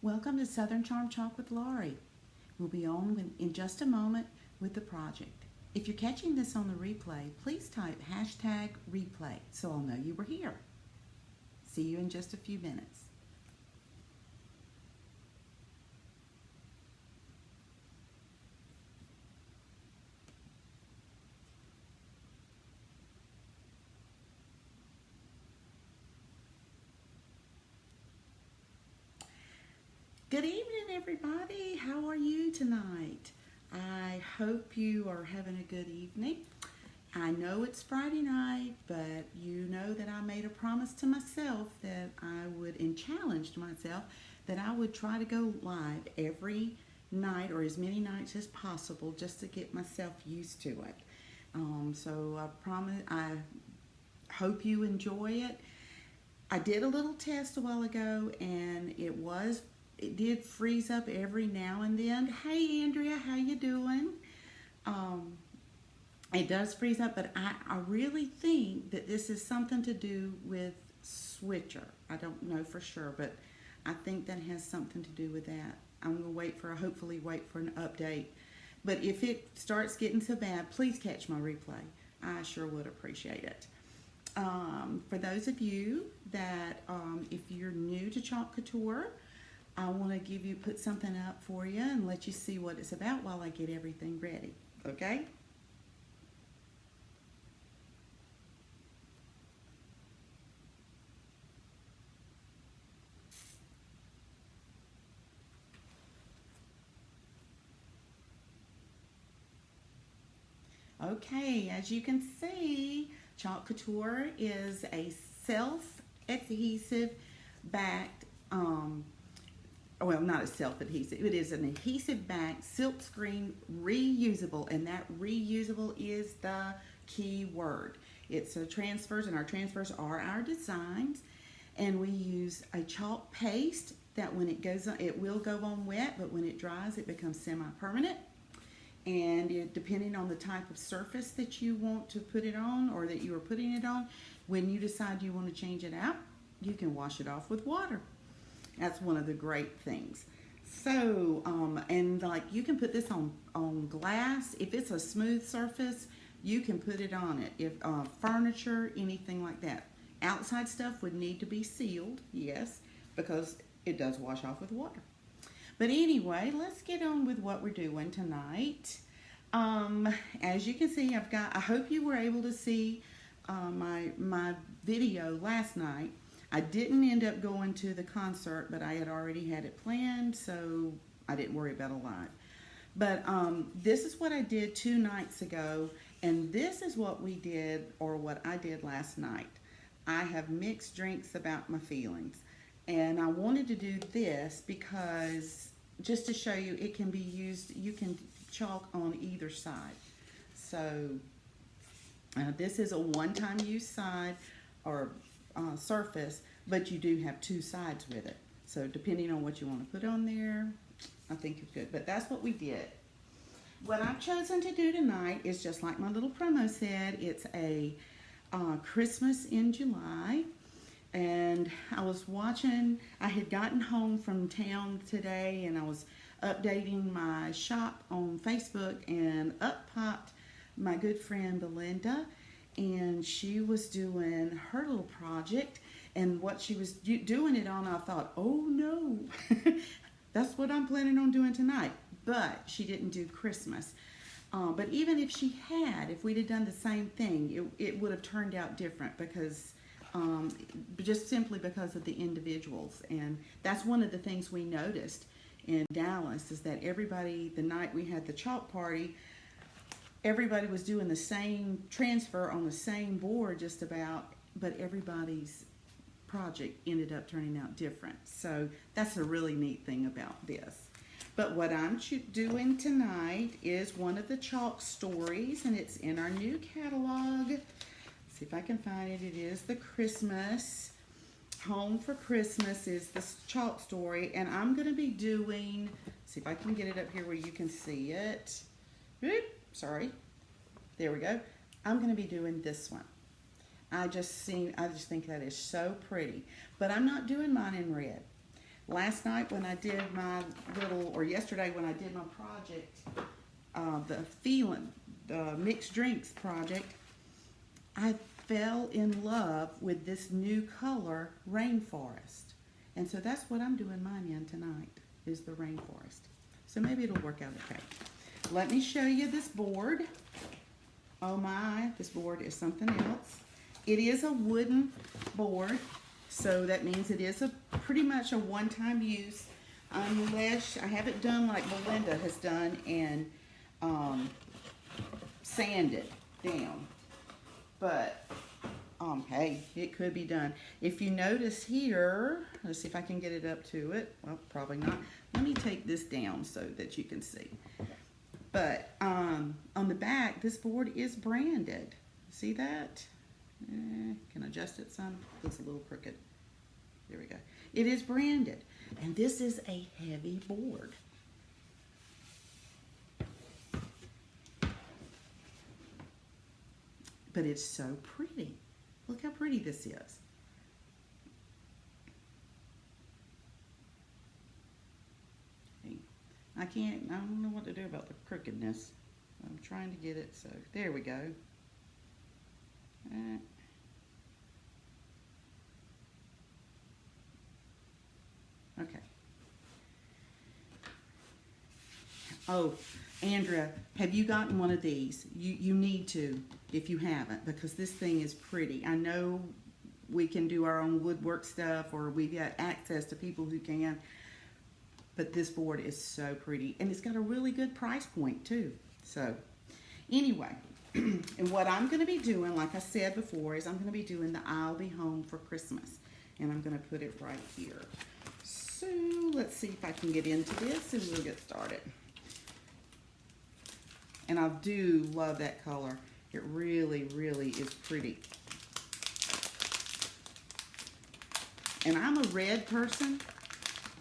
Welcome to Southern Charm Chalk with Laurie. We'll be on in just a moment with the project. If you're catching this on the replay, please type hashtag replay so I'll know you were here. See you in just a few minutes. Good evening, everybody. How are you tonight? I hope you are having a good evening. I know it's Friday night, but you know that I made a promise to myself that I would, and challenged myself, that I would try to go live every night or as many nights as possible just to get myself used to it. So I promise, I hope you enjoy it. I did a little test a while ago and it did freeze up every now and then. Hey Andrea, how you doing? It does freeze up, but I really think that this is something to do with Switcher. I don't know for sure, but I think that has something to do with that. I'm going to hopefully wait for an update. But if it starts getting so bad, please catch my replay. I sure would appreciate it. For those of you that, if you're new to Chalk Couture, I want to put something up for you and let you see what it's about while I get everything ready, okay? Okay, as you can see, Chalk Couture is a self-adhesive backed, well, not a self-adhesive, it is an adhesive backed silk screen reusable, and that reusable is the key word. It's a transfers, and our transfers are our designs, and we use a chalk paste that when it goes on, it will go on wet, but when it dries, it becomes semi-permanent. And depending on the type of surface that you want to put it on or that you are putting it on, when you decide you want to change it out, you can wash it off with water. That's one of the great things. So, and like you can put this on glass. If it's a smooth surface, you can put it on it. If furniture, anything like that. Outside stuff would need to be sealed, yes, because it does wash off with water. But anyway, let's get on with what we're doing tonight. As you can see, I hope you were able to see my video last night. I didn't end up going to the concert, but I had already had it planned, so I didn't worry about a lot. But this is what I did 2 nights ago, and this is what we did, or what I did last night. I have mixed drinks about my feelings. And I wanted to do this because, just to show you, it can be used, you can chalk on either side. So this is a one-time use side or surface, but you do have 2 sides with it. So depending on what you want to put on there, I think it's good. But that's what we did. What I've chosen to do tonight is just like my little promo said, it's a Christmas in July. And I was watching, I had gotten home from town today and I was updating my shop on Facebook, and up popped my good friend Belinda, and she was doing her little project, and what she was doing it on, I thought, oh no, that's what I'm planning on doing tonight. But she didn't do Christmas. But even if she had, if we'd have done the same thing, it would have turned out different, because just simply because of the individuals. And that's one of the things we noticed in Dallas, is that everybody, the night we had the chalk party, everybody was doing the same transfer on the same board just about, but everybody's project ended up turning out different. So that's a really neat thing about this. But what I'm doing tonight is one of the chalk stories, and it's in our new catalog. See if I can find it. It is the Christmas. Home for Christmas is this chalk story, and I'm going to be doing, see if I can get it up here where you can see it. Sorry. There we go. I'm going to be doing this one. I just think that is so pretty. But I'm not doing mine in red. Last night when I did my or yesterday when I did my project, the mixed drinks project, I fell in love with this new color, rainforest. And so that's what I'm doing mine in tonight, is the rainforest. So maybe it'll work out okay. Let me show you this board. Oh my, this board is something else. It is a wooden board, so that means it is pretty much a one-time use, unless I have it done like Melinda has done and sanded down. But hey, it could be done. If you notice here, let's see if I can get it up to it. Well, probably not. Let me take this down so that you can see. But on the back, this board is branded. See that? Can I adjust it some? Looks a little crooked. There we go. It is branded. And this is a heavy board. But it's so pretty. Look how pretty this is. I don't know what to do about the crookedness. I'm trying to get it, so there we go. Okay. Oh, Andrea, have you gotten one of these? You need to, if you haven't, because this thing is pretty. I know we can do our own woodwork stuff, or we've got access to people who can, but this board is so pretty, and it's got a really good price point too. So anyway, and what I'm going to be doing, like I said before, is I'm going to be doing the I'll Be Home for Christmas, and I'm going to put it right here. So let's see if I can get into this, and we'll get started. And I do love that color. It really, really is pretty. And I'm a red person,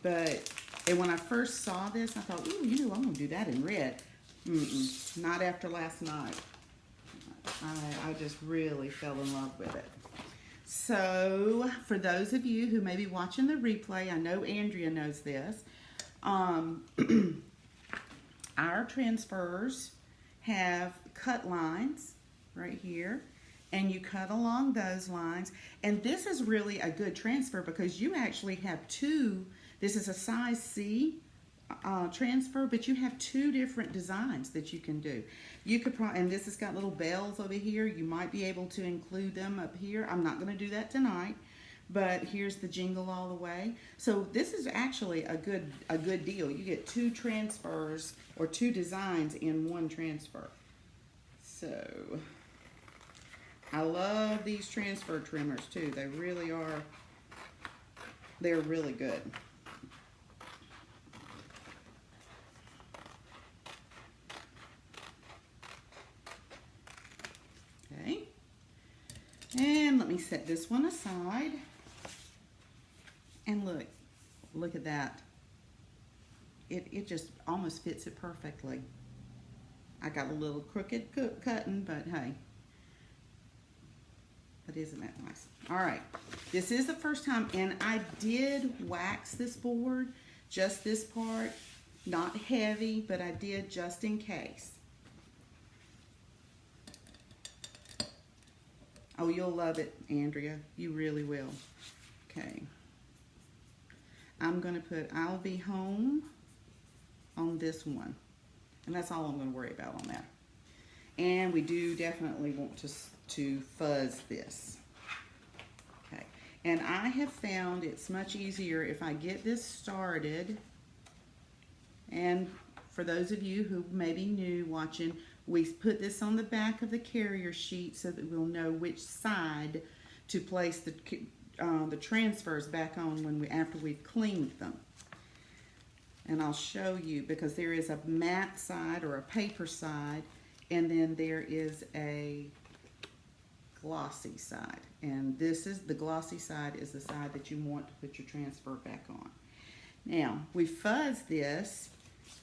and when I first saw this, I thought, ooh, I'm going to do that in red. Not after last night. I just really fell in love with it. So, for those of you who may be watching the replay, I know Andrea knows this. Our transfers have cut lines right here, and you cut along those lines. And this is really a good transfer because you actually have two. This is a size C transfer, but you have two different designs that you can do. You could probably, and this has got little bells over here. You might be able to include them up here. I'm not going to do that tonight, but here's the jingle all the way. So this is actually a good deal. You get two transfers or two designs in one transfer. So I love these transfer trimmers too. They really are. They're really good. Okay. And let me set this one aside. And look at that. It just almost fits it perfectly. I got a little crooked cutting, but hey. But isn't that nice? All right. This is the first time, and I did wax this board, just this part. Not heavy, but I did just in case. Oh, you'll love it, Andrea. You really will. Okay. I'm going to put I'll Be Home on this one. And that's all I'm going to worry about on that. And we do definitely want to fuzz this. Okay. And I have found it's much easier if I get this started. And for those of you who may be new watching, we put this on the back of the carrier sheet so that we'll know which side to place the transfers back on after we've cleaned them. And I'll show you, because there is a matte side or a paper side, and then there is a glossy side. And the glossy side is the side that you want to put your transfer back on. Now, we fuzz this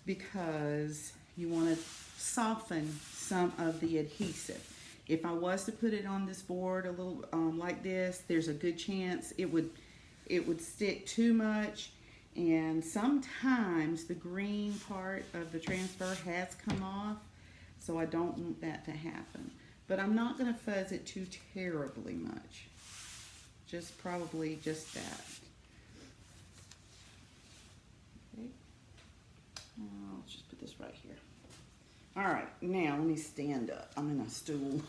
because you want to soften some of the adhesive. If I was to put it on this board a little like this, there's a good chance it would stick too much, And sometimes the green part of the transfer has come off, so I don't want that to happen. But I'm not going to fuzz it too terribly much. Just probably just that. Okay. I'll just put this right here. All right, now let me stand up. I'm in a stool.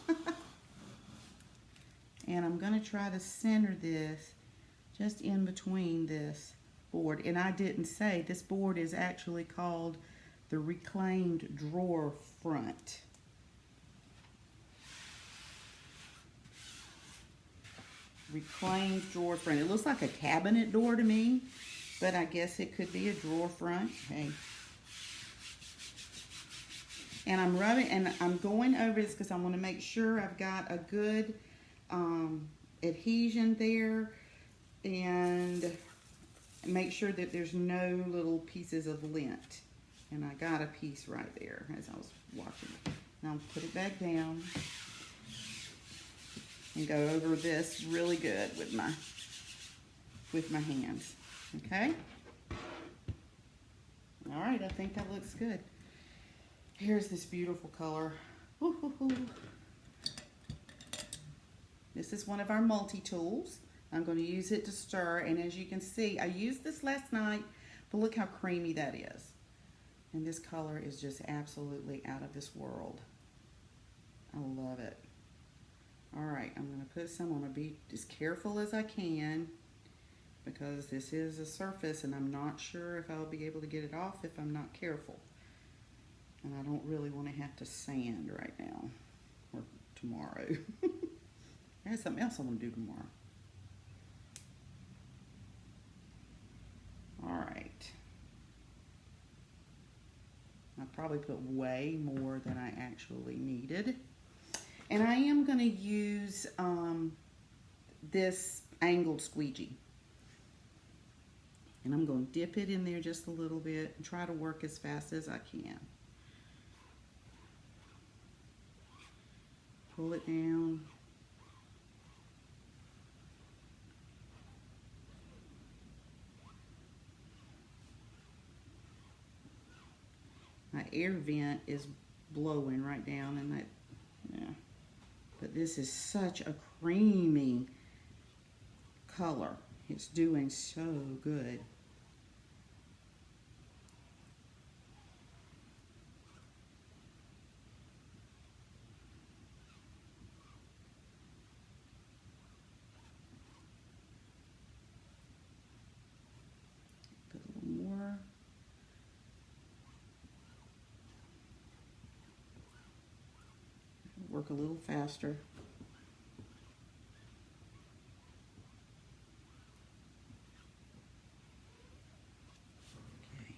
And I'm going to try to center this just in between this board. And I didn't say this board is actually called the reclaimed drawer front. Reclaimed drawer front. It looks like a cabinet door to me, but I guess it could be a drawer front. Hey. And I'm rubbing, and I'm going over this because I want to make sure I've got a good adhesion there, and make sure that there's no little pieces of lint. And I got a piece right there as I was watching it. Now I'll put it back down and go over this really good with my hands. Okay? All right, I think that looks good. Here's this beautiful color. Ooh. This is one of our multi-tools. I'm going to use it to stir, and as you can see, I used this last night, but look how creamy that is. And this color is just absolutely out of this world. I love it. All right, I'm going to put some. I'm going to be as careful as I can because this is a surface, and I'm not sure if I'll be able to get it off if I'm not careful. And I don't really want to have to sand right now or tomorrow. There's something else I'm going to do tomorrow. All right. I probably put way more than I actually needed. And I am going to use this angled squeegee. And I'm going to dip it in there just a little bit and try to work as fast as I can. Pull it down. My air vent is blowing right down, and that, yeah. But this is such a creamy color. It's doing so good. Put a little more. Work a little faster. Okay.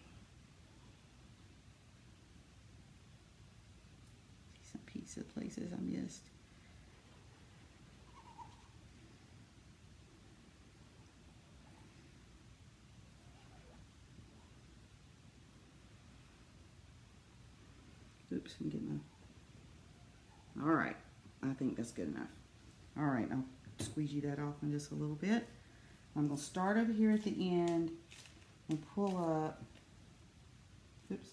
See some pieces, places I missed. Oops, I'm getting a... All right, I think that's good enough. All right, I'll squeegee that off in just a little bit. I'm going to start over here at the end and pull up. Oops.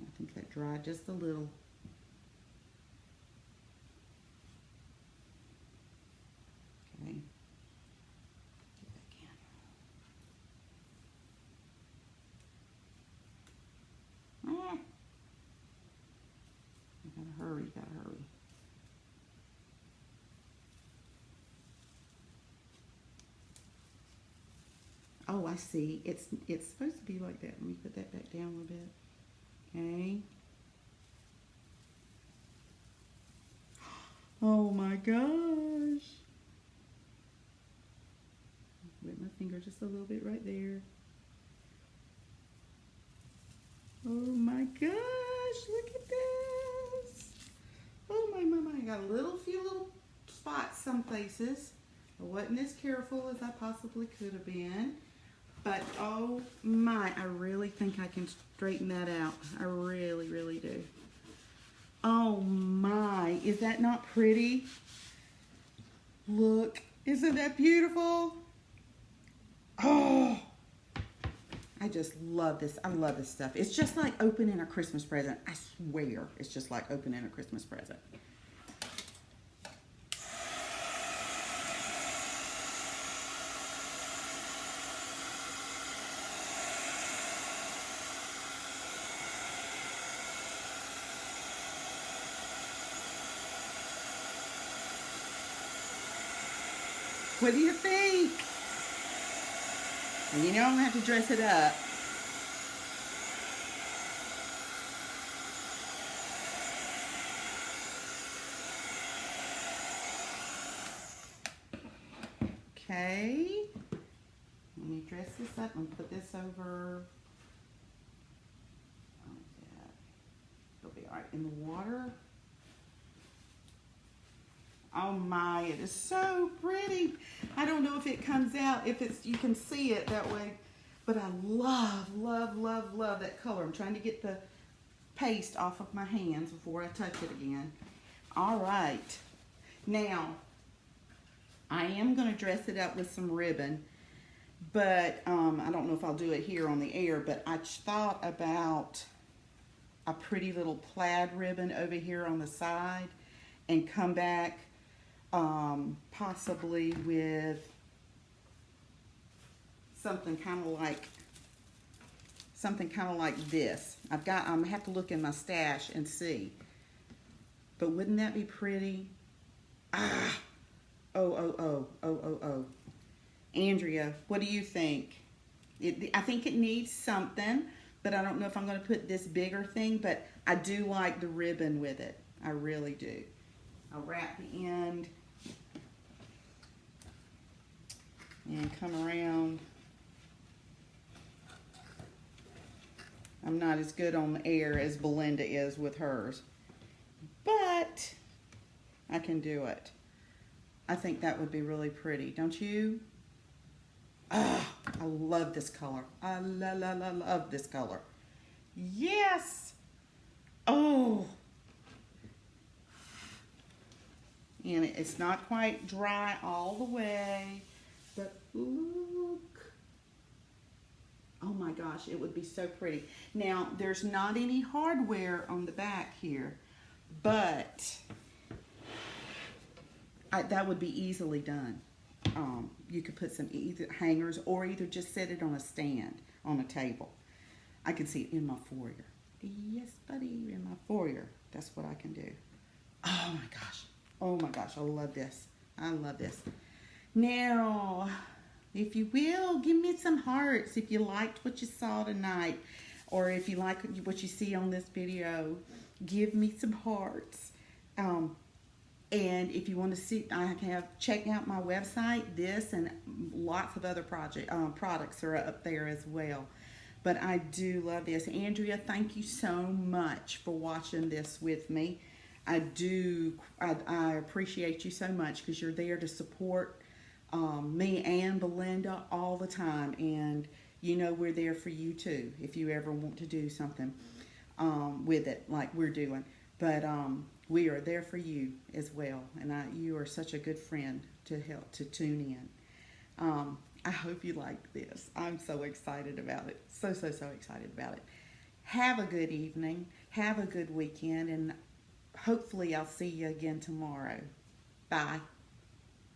I think that dried just a little. Okay. Get back in. Ah. Gotta hurry, gotta hurry. Oh, I see. It's supposed to be like that. Let me put that back down a little bit. Okay. Oh my gosh. Wet my finger just a little bit right there. Oh my gosh, look at this. Oh my mama, I got a few little spots some places. I wasn't as careful as I possibly could have been. But oh my, I really think I can straighten that out. I really, really do. Oh my, is that not pretty? Look, isn't that beautiful? Oh, I just love this. I love this stuff. It's just like opening a Christmas present. I swear, it's just like opening a Christmas present. What do you think? And you know I'm gonna have to dress it up. Okay. Let me dress this up and put this over. Oh, yeah. It'll be all right in the water. Oh my, it is so pretty. I don't know if it comes out, if it's, you can see it that way, but I love, love, love, love that color. I'm trying to get the paste off of my hands before I touch it again. All right. Now, I am going to dress it up with some ribbon, but I don't know if I'll do it here on the air, but I thought about a pretty little plaid ribbon over here on the side and come back possibly with something kind of like this. I'm gonna have to look in my stash and see. But wouldn't that be pretty? Ah, oh. Andrea, what do you think? I think it needs something, but I don't know if I'm going to put this bigger thing, but I do like the ribbon with it. I really do. I'll wrap the end and come around. I'm not as good on the air as Belinda is with hers, but I can do it. I think that would be really pretty, don't you? Ah, I love this color. I love this color. Yes. Oh. And it's not quite dry all the way, but look. Oh my gosh, it would be so pretty. Now, there's not any hardware on the back here, but that would be easily done. You could put some either hangers or either just set it on a stand on a table. I can see it in my foyer. Yes, buddy, in my foyer. That's what I can do. Oh my gosh. Oh my gosh, I love this. I love this. Now, if you will, give me some hearts if you liked what you saw tonight, or if you like what you see on this video, give me some hearts. And if you want to see, check out my website. This and lots of other products are up there as well. But I do love this. Andrea, thank you so much for watching this with me. I appreciate you so much because you're there to support me and Belinda all the time. And you know we're there for you too if you ever want to do something with it like we're doing. But we are there for you as well, and you are such a good friend to help to tune in. I hope you liked this. I'm so excited about it. So excited about it. Have a good evening. Have a good weekend, and hopefully I'll see you again tomorrow. Bye.